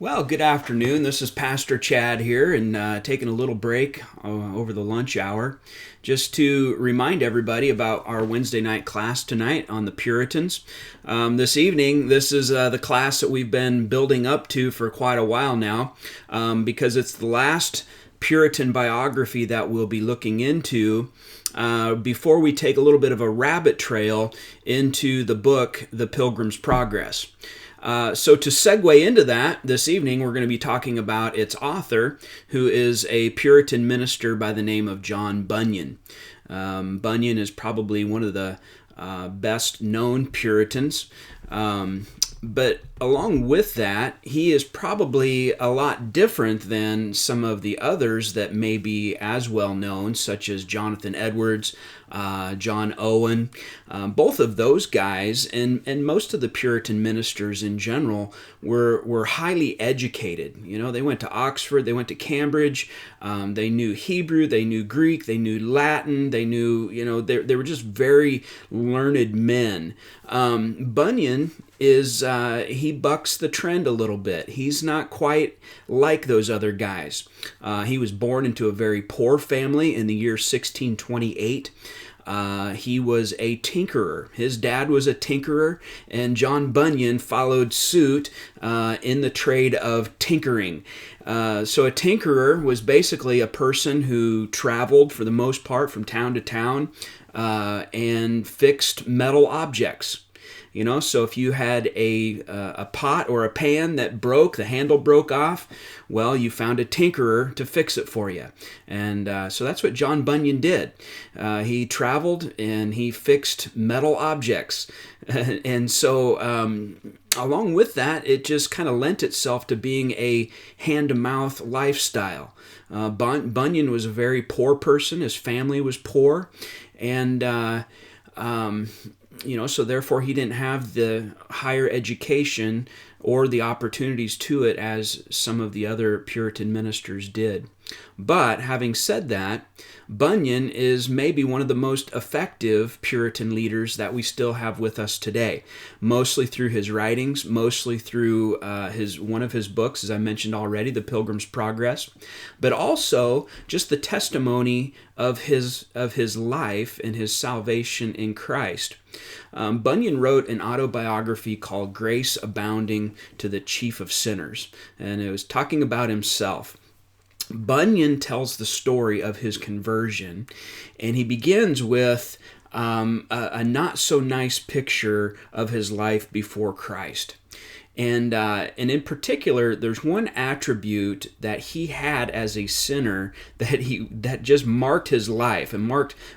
Well, good afternoon. This is Pastor Chad here, and taking a little break over the lunch hour just to remind everybody about our Wednesday night class tonight on the Puritans. This evening, this is the class that we've been building up to for quite a while now, because it's the last Puritan biography that we'll be looking into before we take a little bit of a rabbit trail into the book, The Pilgrim's Progress. So to segue into that, this evening we're going to be talking about its author, who is a Puritan minister by the name of John Bunyan. Bunyan is probably one of the best known Puritans. But along with that, he is probably a lot different than some of the others that may be as well known, such as Jonathan Edwards, John Owen. Both of those guys and most of the Puritan ministers in general were highly educated. You know, they went to Oxford, they went to Cambridge, they knew Hebrew, they knew Greek, they knew Latin, they knew, they were just very learned men. Bunyan is he bucks the trend a little bit. He's not quite like those other guys. He was born into a very poor family in the year 1628. He was a tinkerer. His dad was a tinkerer, and John Bunyan followed suit in the trade of tinkering. So a tinkerer was basically a person who traveled, for the most part, from town to town and fixed metal objects. So if you had a pot or a pan that broke, the handle broke off, well, you found a tinkerer to fix it for you. And so that's what John Bunyan did. He traveled and he fixed metal objects. And so along with that, it just kind of lent itself to being a hand-to-mouth lifestyle. Bunyan was a very poor person. His family was poor. And so therefore he didn't have the higher education or the opportunities to it as some of the other Puritan ministers did. But having said that, Bunyan is maybe one of the most effective Puritan leaders that we still have with us today, mostly through his writings, mostly through one of his books, as I mentioned already, The Pilgrim's Progress, but also just the testimony of his life and his salvation in Christ. Bunyan wrote an autobiography called Grace Abounding to the Chief of Sinners, and it was talking about himself. Bunyan tells the story of his conversion, and he begins with a not so nice picture of his life before Christ. And in particular, there's one attribute that he had as a sinner that just marked his life and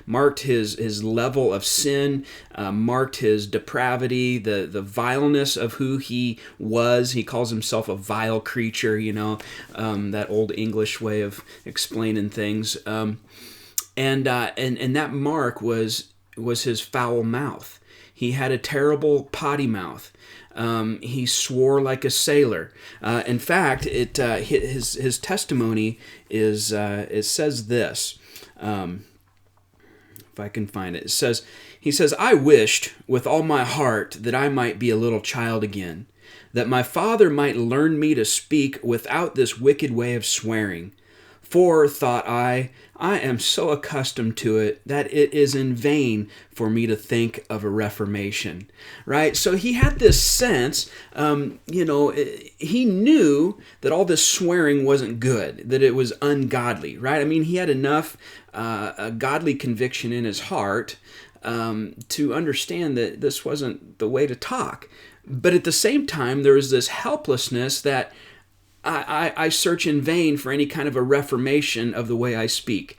marked his level of sin, marked his depravity, the vileness of who he was. He calls himself a vile creature, that old English way of explaining things. And that mark was his foul mouth. He had a terrible potty mouth. He swore like a sailor. In fact, his testimony is it says this. If I can find it, he says, "I wished with all my heart that I might be a little child again, that my father might learn me to speak without this wicked way of swearing. For, thought I am so accustomed to it that it is in vain for me to think of a reformation." Right? So he had this sense, he knew that all this swearing wasn't good, that it was ungodly, right? I mean, he had enough a godly conviction in his heart to understand that this wasn't the way to talk. But at the same time, there was this helplessness that I search in vain for any kind of a reformation of the way I speak.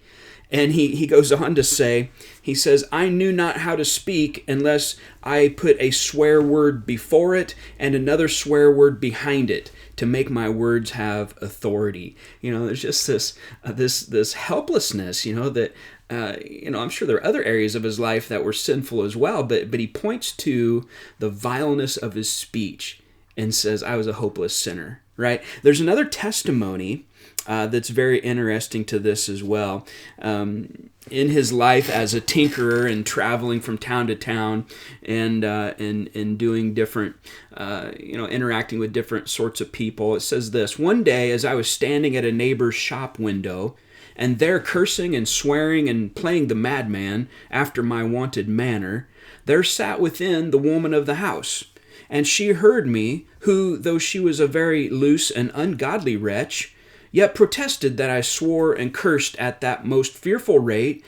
And he goes on to say, he says, "I knew not how to speak unless I put a swear word before it and another swear word behind it to make my words have authority." There's just this helplessness, that I'm sure there are other areas of his life that were sinful as well, but he points to the vileness of his speech. and says, I was a hopeless sinner, right? There's another testimony that's very interesting to this as well. In his life as a tinkerer and traveling from town to town and doing different, interacting with different sorts of people, it says this: one day, as I was standing at a neighbor's shop window, and there cursing and swearing and playing the madman after my wonted manner, there sat within the woman of the house. And she heard me, who, though she was a very loose and ungodly wretch, yet protested that I swore and cursed at that most fearful rate,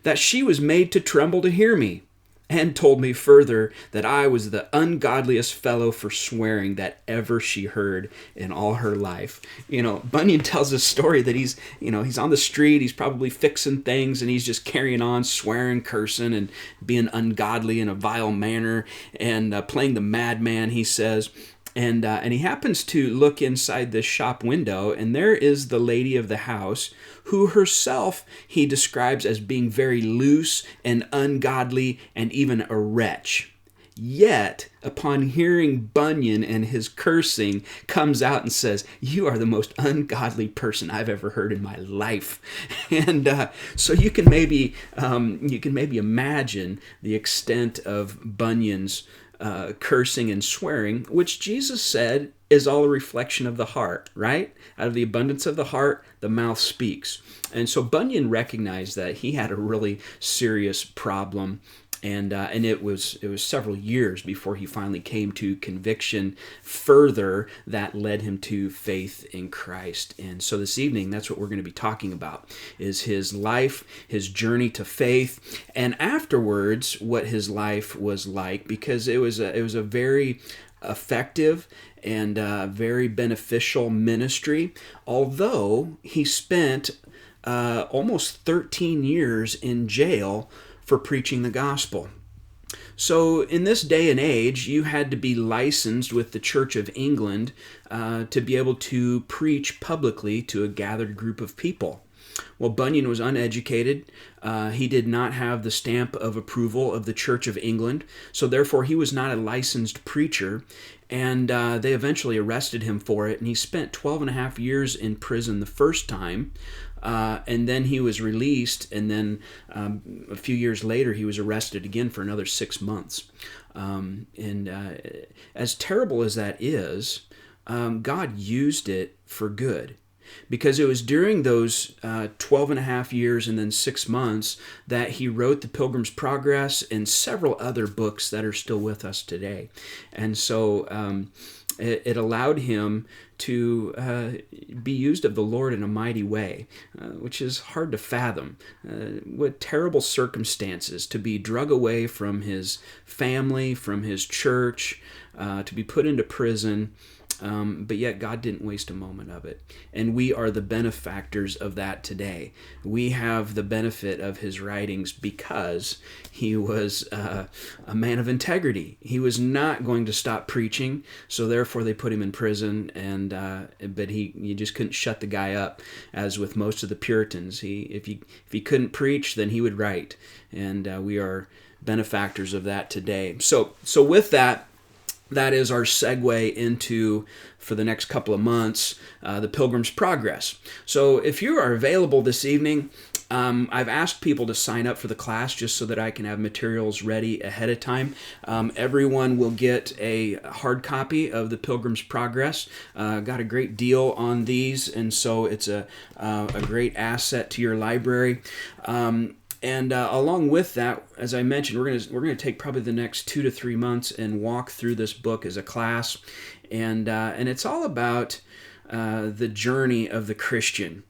that she was made to tremble to hear me, and told me further that I was the ungodliest fellow for swearing that ever she heard in all her life. Bunyan tells a story that he's on the street, he's probably fixing things, and he's just carrying on, swearing, cursing, and being ungodly in a vile manner, and playing the madman, he says. And he happens to look inside this shop window, and there is the lady of the house, who herself he describes as being very loose and ungodly and even a wretch. Yet, upon hearing Bunyan and his cursing, comes out and says, "You are the most ungodly person I've ever heard in my life." And so you can maybe imagine the extent of Bunyan's cursing and swearing, which Jesus said is all a reflection of the heart, right? Out of the abundance of the heart, the mouth speaks. And so Bunyan recognized that he had a really serious problem, and it was several years before he finally came to conviction further that led him to faith in Christ. And so this evening, that's what we're going to be talking about, is his life, his journey to faith, and afterwards what his life was like, because it was a very effective and very beneficial ministry, although he spent almost 13 years in jail for preaching the gospel. So in this day and age, you had to be licensed with the Church of England to be able to preach publicly to a gathered group of people. Well, Bunyan was uneducated. He did not have the stamp of approval of the Church of England, so therefore he was not a licensed preacher, and they eventually arrested him for it, and he spent 12 and a half years in prison the first time. And then he was released, and then a few years later he was arrested again for another 6 months. As terrible as that is, God used it for good, because it was during those 12 and a half years and then 6 months that he wrote The Pilgrim's Progress and several other books that are still with us today. And so it allowed him to be used of the Lord in a mighty way, which is hard to fathom. What terrible circumstances to be drug away from his family, from his church, to be put into prison. But yet God didn't waste a moment of it. And we are the benefactors of that today. We have the benefit of his writings because he was a man of integrity. He was not going to stop preaching, so therefore they put him in prison. But you just couldn't shut the guy up, as with most of the Puritans. If he couldn't preach, then he would write. And we are benefactors of that today. So with that is our segue into, for the next couple of months, The Pilgrim's Progress. So if you are available this evening, I've asked people to sign up for the class just so that I can have materials ready ahead of time. Everyone will get a hard copy of The Pilgrim's Progress. Got a great deal on these, and so it's a great asset to your library. And along with that, as I mentioned, we're going to take probably the next 2 to 3 months and walk through this book as a class, and it's all about the journey of the Christian,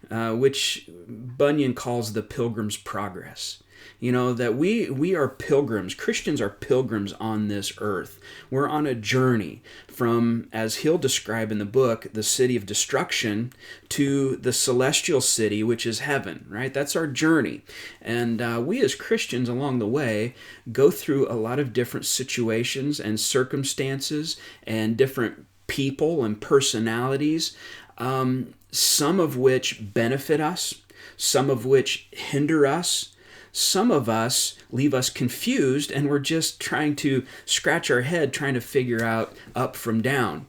which Bunyan calls the Pilgrim's Progress. That we are pilgrims. Christians are pilgrims on this earth. We're on a journey from, as he'll describe in the book, the city of destruction to the celestial city, which is heaven, right? That's our journey. And we as Christians along the way go through a lot of different situations and circumstances and different people and personalities, some of which benefit us, some of which hinder us, some of us leave us confused, and we're just trying to scratch our head trying to figure out up from down.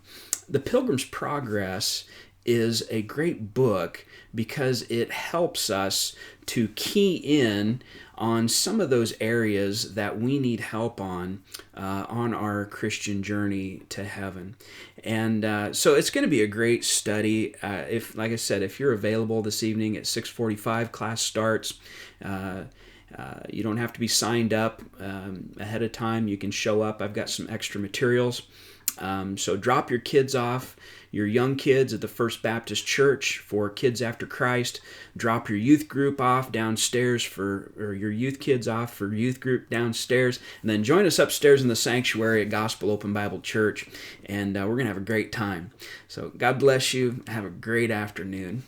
The Pilgrim's Progress is a great book because it helps us to key in on some of those areas that we need help on our Christian journey to heaven. And so it's going to be a great study. If, like I said, if you're available this evening at 6:45, class starts. You don't have to be signed up ahead of time. You can show up. I've got some extra materials. So drop your kids off, your young kids at the First Baptist Church for Kids After Christ. Drop your youth group off downstairs or your youth kids off for youth group downstairs. And then join us upstairs in the sanctuary at Gospel Open Bible Church. And we're going to have a great time. So God bless you. Have a great afternoon.